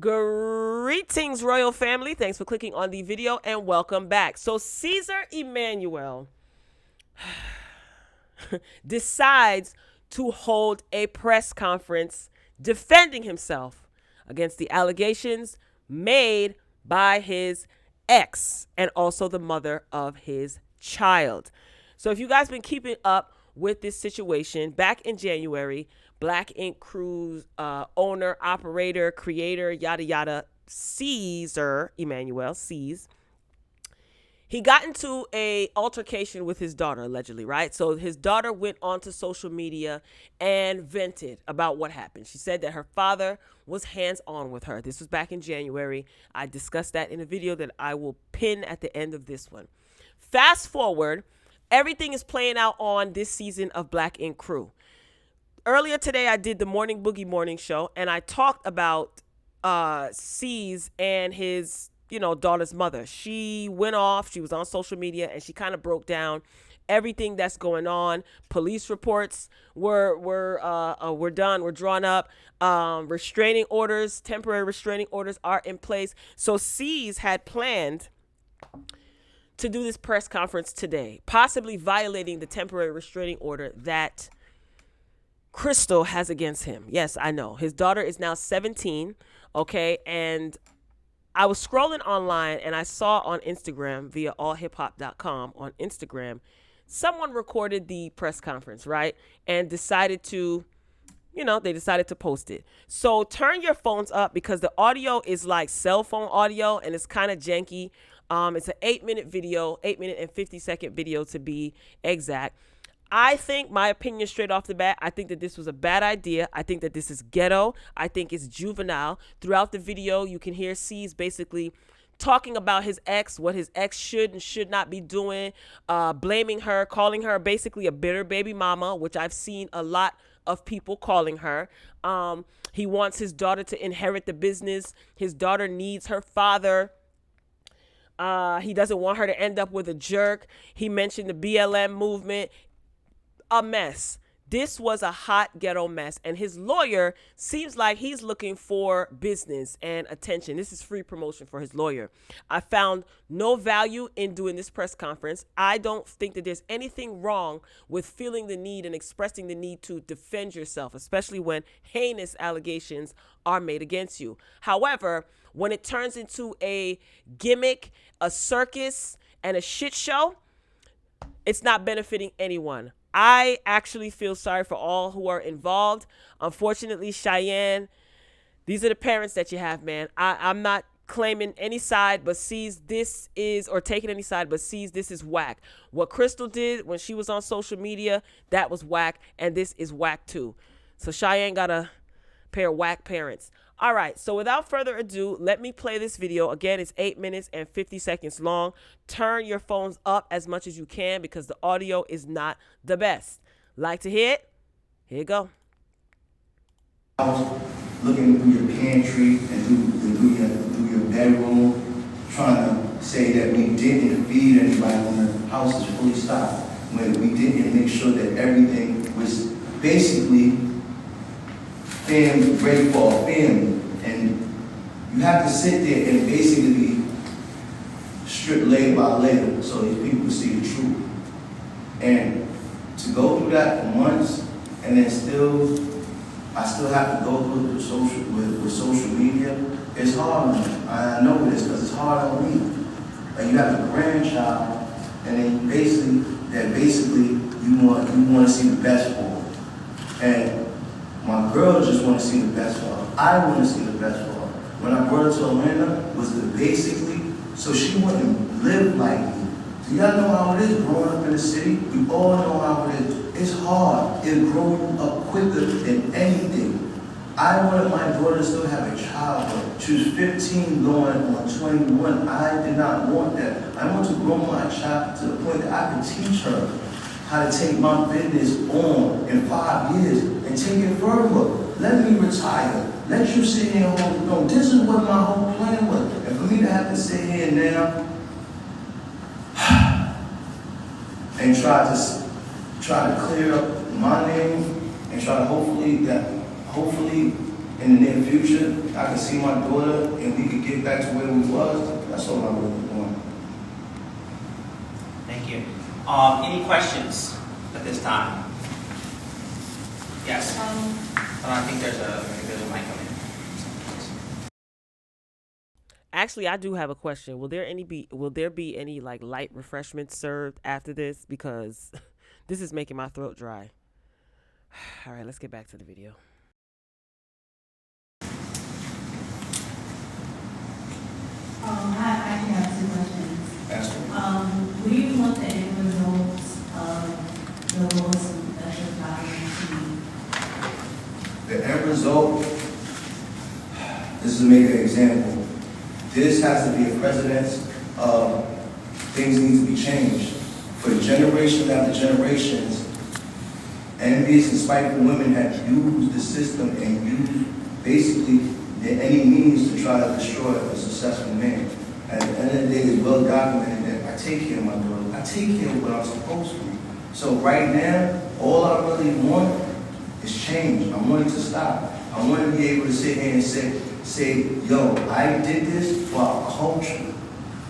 Greetings, royal family. Thanks for clicking on the video and welcome back. So Caesar Emmanuel decides to hold a press conference defending himself against the allegations made by his ex and also the mother of his child. So if you guys been keeping up with this situation, back in January, Black Ink Crew's owner, operator, creator, yada yada, CEASER, Emmanuel, C's, he got into a altercation with his daughter, allegedly, right? So his daughter went onto social media and vented about what happened. She said that her father was hands-on with her. This was back in January. I discussed that in a video that I will pin at the end of this one. Fast forward, everything is playing out on this season of Black Ink Crew. Earlier today, I did the Morning Boogie Morning Show, and I talked about C's and his daughter's mother. She went off. She was on social media and she kind of broke down everything that's going on. Police reports were done, were drawn up. Restraining orders, temporary restraining orders are in place. So C's had planned to do this press conference today, possibly violating the temporary restraining order that Crystal has against him. Yes, I know. His daughter is now 17, okay? And I was scrolling online and I saw on Instagram via allhiphop.com on Instagram, someone recorded the press conference, right? And decided to, they decided to post it. So turn your phones up because the audio is like cell phone audio and it's kind of janky. It's an 8-minute video, 8-minute and 50-second video to be exact. I think, my opinion straight off the bat, I think that this was a bad idea. I think that this is ghetto. I think it's juvenile. Throughout the video, you can hear C's basically talking about his ex, what his ex should and should not be doing, blaming her, calling her basically a bitter baby mama, which I've seen a lot of people calling her. He wants his daughter to inherit the business. His daughter needs her father. He doesn't want her to end up with a jerk. He mentioned the BLM movement. A mess. This was a hot ghetto mess, and his lawyer seems like he's looking for business and attention. This is free promotion for his lawyer. I found no value in doing this press conference. I don't think that there's anything wrong with feeling the need and expressing the need to defend yourself, especially when heinous allegations are made against you. However, when it turns into a gimmick, a circus, and a shit show, it's not benefiting anyone. I actually feel sorry for all who are involved. Unfortunately, Cheyenne, these are the parents that you have, man. I'm not claiming any side, but sees this is, or taking any side, but sees this is whack. What Crystal did when she was on social media, that was whack, and this is whack too. So Cheyenne got a pair of whack parents. All right, so without further ado, let me play this video. Again, it's 8 minutes and 50 seconds long. Turn your phones up as much as you can because the audio is not the best. Like to hear it? Here you go. I was looking through your pantry and through your bedroom, trying to say that we didn't feed anybody when the house is fully stocked, when we didn't make sure that everything was basically ready for a family. And you have to sit there and basically be stripped layer by layer so these people can see the truth. And to go through that for months and then I still have to go through with social media. It's hard on me. I know this because it's hard on me. And you have a grandchild, and then basically you want to see the best for her. And my girl just want to see the best for her. I want to see the best for her. When I brought her to Atlanta, was to basically so she wouldn't live like me. Do y'all know how it is growing up in the city? We all know how it is. It's hard. It'll grow you up quicker than anything. I wanted my daughter to still have a childhood. She was 15 going on 21. I did not want that. I want to grow my child to the point that I could teach her how to take my business on in 5 years and take it further. Let me retire. Let you sit here and hold the throne. This is what my whole plan was. And for me to have to sit here now and try to clear up my name and try to hopefully in the near future, I can see my daughter and we could get back to where we was. That's all I'm really doing. Thank you. Any questions at this time? Yes. I think there's a mic coming. Actually, I do have a question. Will there be any like light refreshments served after this? Because this is making my throat dry. All right, let's get back to the video. I actually have two questions. Ask me. What do you want the end results of the lawsuit that you're filing to be? The end result, this is to make an example. This has to be a precedence of things need to be changed. For generations after generations, envious and spiteful women have used the system and used basically any means to try to destroy a successful man. At the end of the day, it's well documented that I take care of my daughter. I take care of what I'm supposed to. So right now, all I really want is change. I want it to stop. I want to be able to sit here and say, yo, I did this for our culture.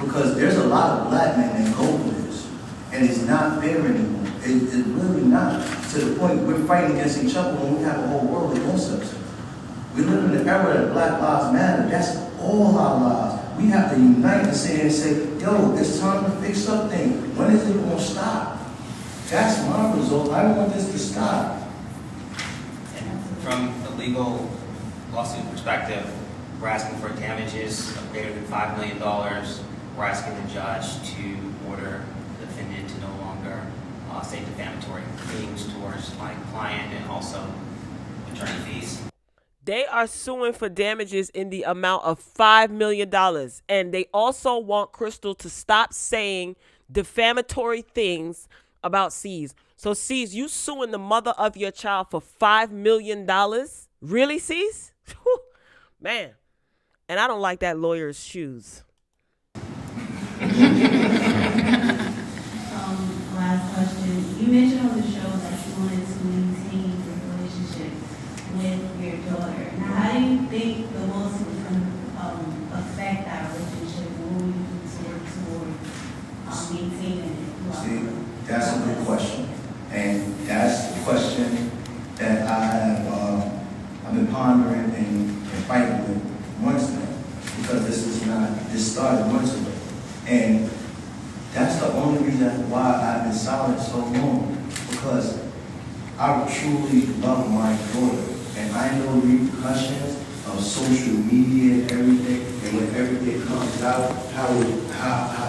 Because there's a lot of black men that go through this. And it's not fair anymore. It's really not. To the point we're fighting against each other when we have a whole world against us. We live in the era that Black Lives Matter. That's all our lives. We have to unite and say, yo, it's time to fix something. When is it going to stop? That's my result. I want this to stop. And from the legal lawsuit perspective, we're asking for damages of greater than $5 million. We're asking the judge to order the defendant to no longer say defamatory things towards my client and also attorney fees. They are suing for damages in the amount of $5 million. And they also want Crystal to stop saying defamatory things about Cease. So Cease, you suing the mother of your child for $5 million? Really, Cease? Man. And I don't like that lawyer's shoes. Last question. You mentioned on the show that you wanted to maintain the relationship with your daughter. Now, how do you think the lawsuit is going to affect that relationship? What will you do toward maintaining it? See, that's a good question. And that's the question that I've been pondering and fighting with months now. Because this started months ago. And that's the only reason why I've been silent so long. Because I truly love my daughter. And I know the repercussions of social media and everything. And when everything comes out, how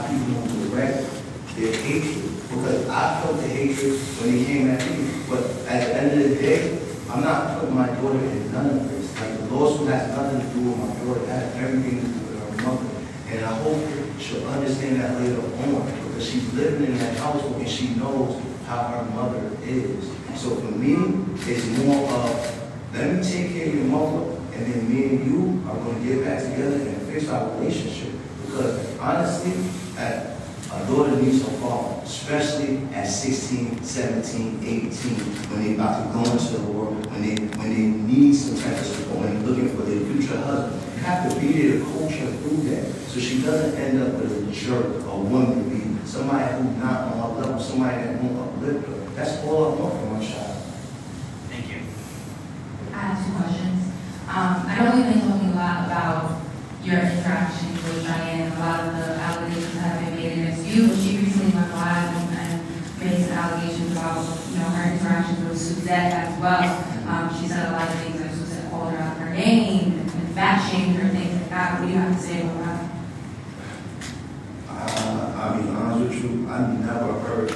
people don't direct their hatred. Because I felt the hatred when they came at me. But at the end of the day, I'm not putting my daughter in none of this. Like, the lawsuit has nothing to do with my daughter. It has everything to do with her mother. And I hope she'll understand that later on. Because she's living in that household and she knows how her mother is. So for me, it's more of, let me take care of your mother, and then me and you are going to get back together and fix our relationship. Because honestly, a daughter needs her father, especially at 16, 17, 18, when they're about to go into the world, when they need some type of support, when they're looking for their future husband. You have to be there to coach her through that, so she doesn't end up with a jerk, a woman to be somebody who's not on her level, somebody that won't uplift her. That's all I want from my child. Thank you. I have two questions. I know we've been talking a lot about your interactions with Diane, a lot of the allegations that have been made against you, but she recently went live and made some allegations about, her interactions with Suzette as well. She said a lot of things, like Suzette called her out her name and fat shamed her, things like that. What do you have to say about that? I'll be honest with you, I never heard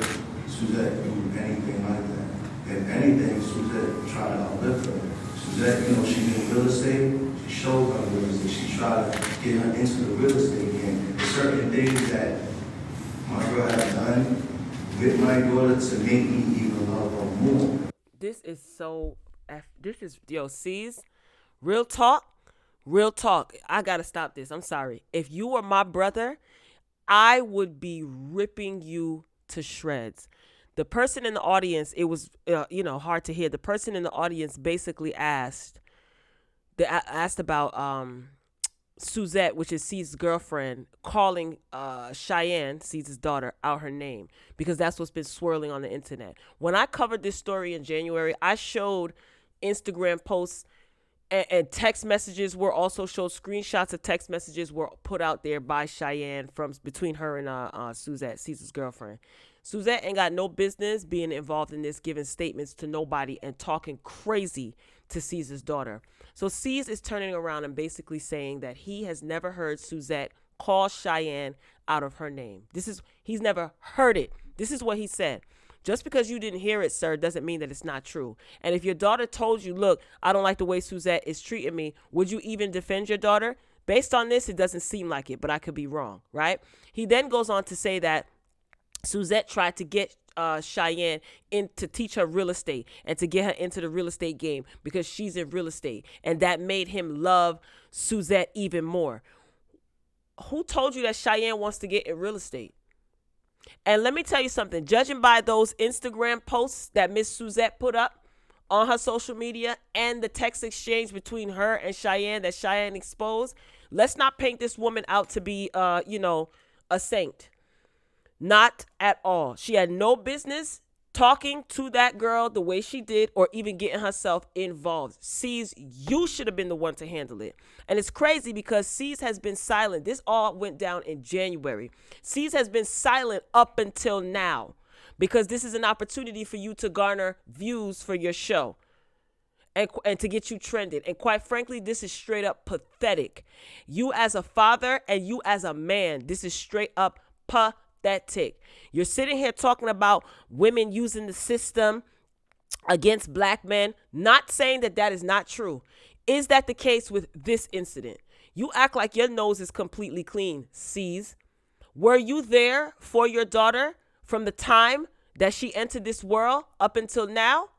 Suzette do anything like that. If anything, Suzette tried to uplift her. Suzette, she's in real estate. She showed her real estate. She tried to get her into the real estate game. There's certain things that my girl has done with my daughter to make me even love her more. This is Cease, real talk. I gotta stop this. I'm sorry. If you were my brother, I would be ripping you to shreds. The person in the audience, it was hard to hear. The person in the audience basically asked, they asked about Suzette, which is C's girlfriend, calling Cheyenne, C's daughter, out her name, because that's what's been swirling on the internet. When I covered this story in January, I showed Instagram posts and text messages were also showed. Screenshots of text messages were put out there by Cheyenne from between her and Suzette, C's girlfriend. Suzette ain't got no business being involved in this, giving statements to nobody and talking crazy to C's daughter. So C's is turning around and basically saying that he has never heard Suzette call Cheyenne out of her name. He's never heard it. This is what he said. Just because you didn't hear it, sir, doesn't mean that it's not true. And if your daughter told you, look, I don't like the way Suzette is treating me, would you even defend your daughter? Based on this, it doesn't seem like it, but I could be wrong, right? He then goes on to say that Suzette tried to get Cheyenne in to teach her real estate and to get her into the real estate game because she's in real estate. And that made him love Suzette even more. Who told you that Cheyenne wants to get in real estate? And let me tell you something, judging by those Instagram posts that Miss Suzette put up on her social media and the text exchange between her and Cheyenne that Cheyenne exposed, let's not paint this woman out to be, a saint. Not at all. She had no business talking to that girl the way she did or even getting herself involved. C's, you should have been the one to handle it. And it's crazy because C's has been silent. This all went down in January. C's has been silent up until now because this is an opportunity for you to garner views for your show and to get you trending. And quite frankly, this is straight up pathetic. You as a father and you as a man, this is straight up pathetic. You're sitting here talking about women using the system against black men, not saying that that is not true. Is that the case with this incident? You act like your nose is completely clean, C's. Were you there for your daughter from the time that she entered this world up until now?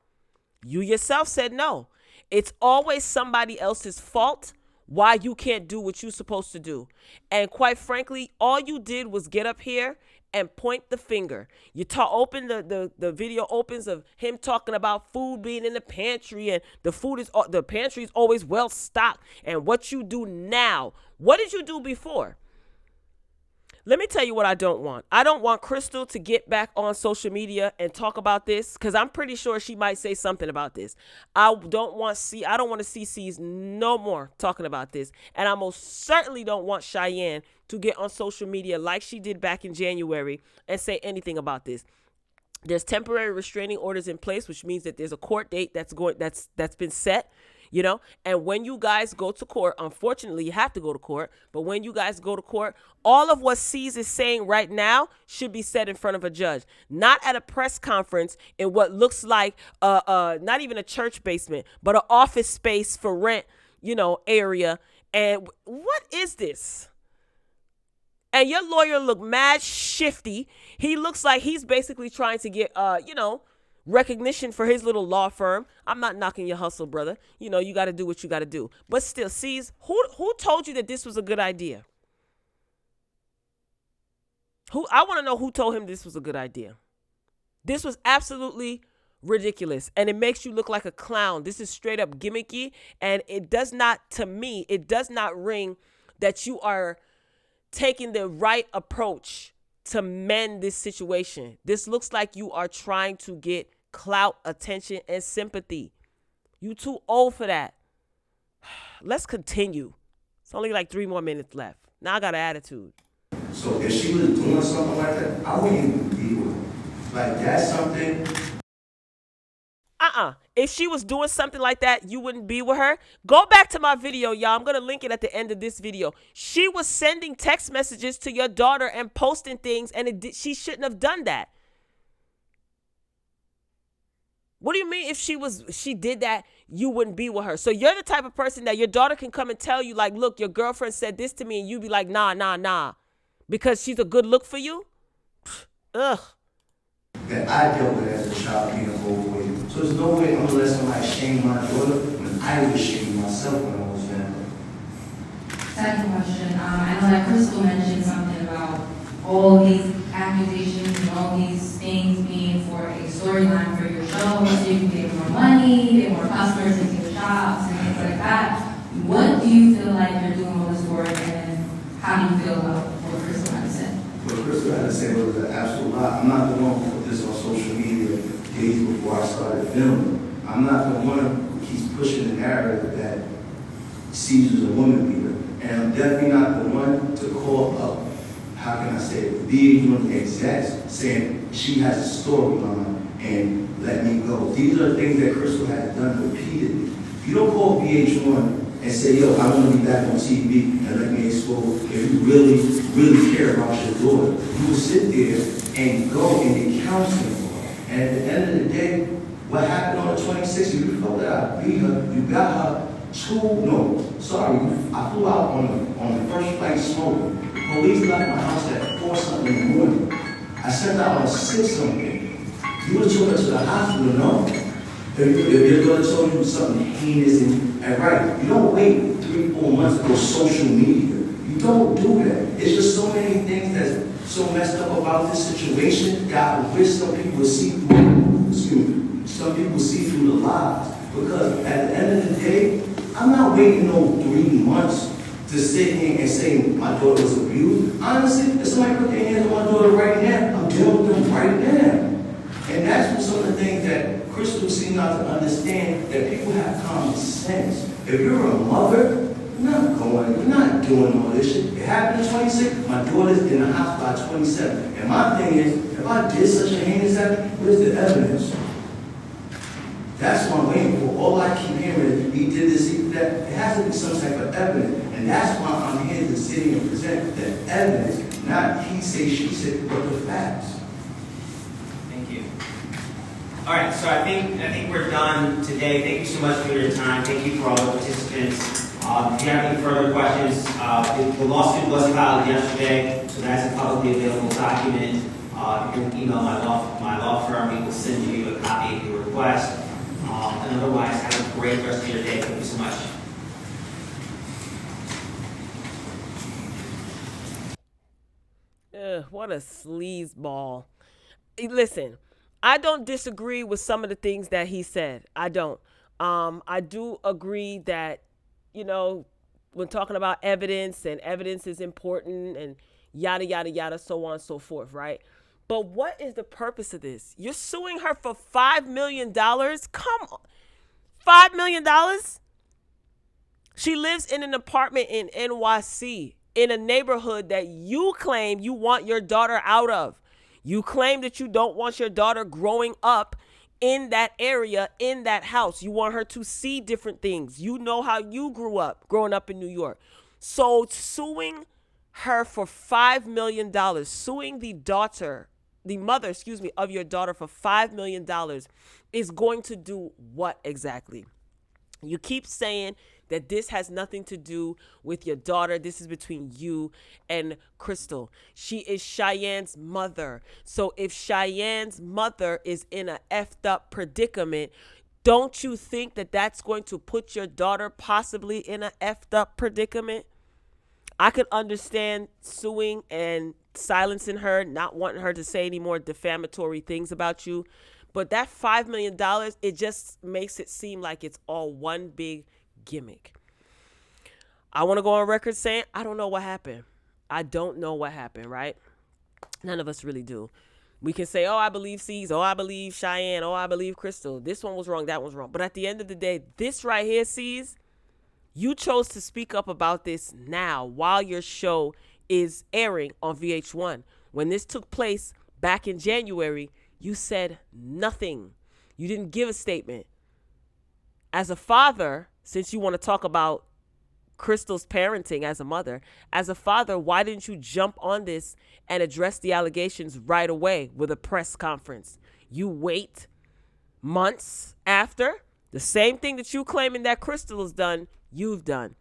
You yourself said no. It's always somebody else's fault why you can't do what you're supposed to do. And quite frankly, all you did was get up here and point the finger. You open the video opens of him talking about food being in the pantry and the pantry is always well stocked and what you do now. What did you do before? Let me tell you what I don't want. I don't want Crystal to get back on social media and talk about this because I'm pretty sure she might say something about this. I don't want to see C's no more talking about this. And I most certainly don't want Cheyenne to get on social media like she did back in January and say anything about this. There's temporary restraining orders in place, which means that there's a court date that's been set. And when you guys go to court, unfortunately, you have to go to court. But when you guys go to court, all of what C's is saying right now should be said in front of a judge, not at a press conference in what looks like not even a church basement, but an office space for rent, area. And what is this? And your lawyer look mad shifty. He looks like he's basically trying to get, recognition for his little law firm. I'm not knocking your hustle, brother. You got to do what you got to do. But still, C's, who told you that this was a good idea? I want to know who told him this was a good idea. This was absolutely ridiculous, and it makes you look like a clown. This is straight up gimmicky, and it does not ring that you are taking the right approach to mend this situation. This looks like you are trying to get clout, attention, and sympathy. You too old for that. Let's continue. It's only like 3 more minutes left. Now I got an attitude. So if she was doing something like that, I wouldn't even be with her. Like, that's something. If she was doing something like that, you wouldn't be with her. Go back to my video, y'all. I'm going to link it at the end of this video. She was sending text messages to your daughter and posting things, and she shouldn't have done that. What do you mean if she did that, you wouldn't be with her? So you're the type of person that your daughter can come and tell you, like, look, your girlfriend said this to me, and you be like, nah, because she's a good look for you? Ugh. That I dealt with as a child being overweight. So there's no way I'm gonna let somebody shame my daughter when I was shaming myself when I was younger. Second question, I know that Crystal mentioned something about all these accusations and all these things being for a storyline for your show, so you can get more money, get more customers into your shops and things like that. feel like you're doing all this work, and how do you feel about what Crystal had to say? What Crystal had to say was an absolute lie. I'm not the one who put this on social media days before I started filming. I'm not the one who keeps pushing the narrative that Caesar's a woman beater. And I'm definitely not the one to call up, how can I say it, VH1 execs saying she has a storyline and let me go. These are things that Crystal has done repeatedly. You don't call VH1 and say, yo, I want to be back on TV and let me expose. If you really, really care about your daughter, you will sit there and go and get counseling for her. And at the end of the day, what happened on the 26th, you felt that I beat her, you got her I flew out on the first flight smoking. Police left my house at 4 something in the morning. I sent out on 6 something. You would have took her to the hospital, no? If your daughter told you something heinous and right, you don't wait 3-4 months to go social media. You don't do that. It's just so many things that's so messed up about this situation that I wish some people would see through. Some people see through the lies. Because at the end of the day, I'm not waiting no 3 months to sit here and say my daughter was abused. Honestly, if somebody put their hands on my daughter right now, I'm dealing with them right now. And that's what some of the things that Crystal seems not to understand, that people have common sense. If you're a mother, you're not doing all this shit. It happened at 26, my daughter's in the hospital by 27. And my thing is, if I did such a heinous act, where's the evidence? That's what I'm waiting for. All I keep hearing is, he did this, he did that. It has to be some type of evidence. And that's why I'm here to sit here and present the evidence, not he say, she said, but the facts. Thank you. All right, so I think we're done today. Thank you so much for your time. Thank you for all the participants. If you have any further questions, the lawsuit was filed yesterday, so that's a publicly available document. You can email my law firm. We will send you a copy of your request. And otherwise, have a great rest of your day. Thank you so much. What a sleazeball. Listen, I don't disagree with some of the things that he said. I don't. I do agree that, when talking about evidence, and evidence is important, and yada, yada, yada, so on and so forth, right? But what is the purpose of this? You're suing her for $5 million? Come on. $5 million? She lives in an apartment in NYC, in a neighborhood that you claim you want your daughter out of. You claim that you don't want your daughter growing up in that area, in that house. You want her to see different things. You know how you grew up, growing up in New York. So suing her for $5 million, suing the mother, of your daughter for $5 million is going to do what exactly? You keep saying that this has nothing to do with your daughter. This is between you and Crystal. She is Cheyenne's mother. So if Cheyenne's mother is in a effed up predicament, don't you think that that's going to put your daughter possibly in a effed up predicament? I could understand suing and silencing her, not wanting her to say any more defamatory things about you. But that $5 million, it just makes it seem like it's all one big gimmick. I want to go on record saying I don't know what happened. I don't know what happened, right? None of us really do. We can say, I believe Cease, I believe Cheyenne, I believe Crystal. This one was wrong, that one's wrong. But at the end of the day, this right here, Cease, you chose to speak up about this now while your show is airing on VH1. When this took place back in January, you said nothing. You didn't give a statement. As a father, since you want to talk about Crystal's parenting as a mother, as a father, why didn't you jump on this and address the allegations right away with a press conference? You wait months after. The same thing that you claiming that Crystal has done, you've done.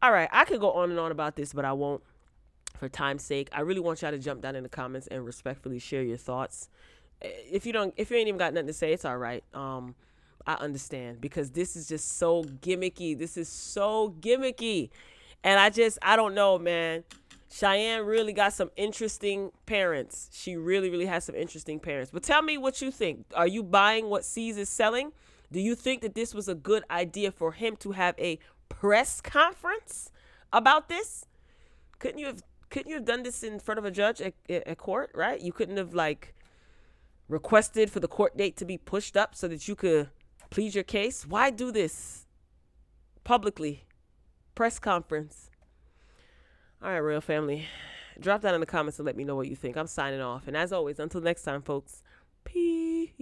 All right, I could go on and on about this, but I won't for time's sake. I really want y'all to jump down in the comments and respectfully share your thoughts. If you ain't even got nothing to say, it's all right. I understand, because this is just so gimmicky. This is so gimmicky. And I don't know, man. Cheyenne really got some interesting parents. She really, really has some interesting parents. But tell me what you think. Are you buying what Cease is selling? Do you think that this was a good idea for him to have a press conference about this? Couldn't you have done this in front of a judge at court, right? You couldn't have like requested for the court date to be pushed up so that you could plead your case? Why do this publicly? Press conference. All right, real family. Drop that in the comments and let me know what you think. I'm signing off. And as always, until next time, folks, peace.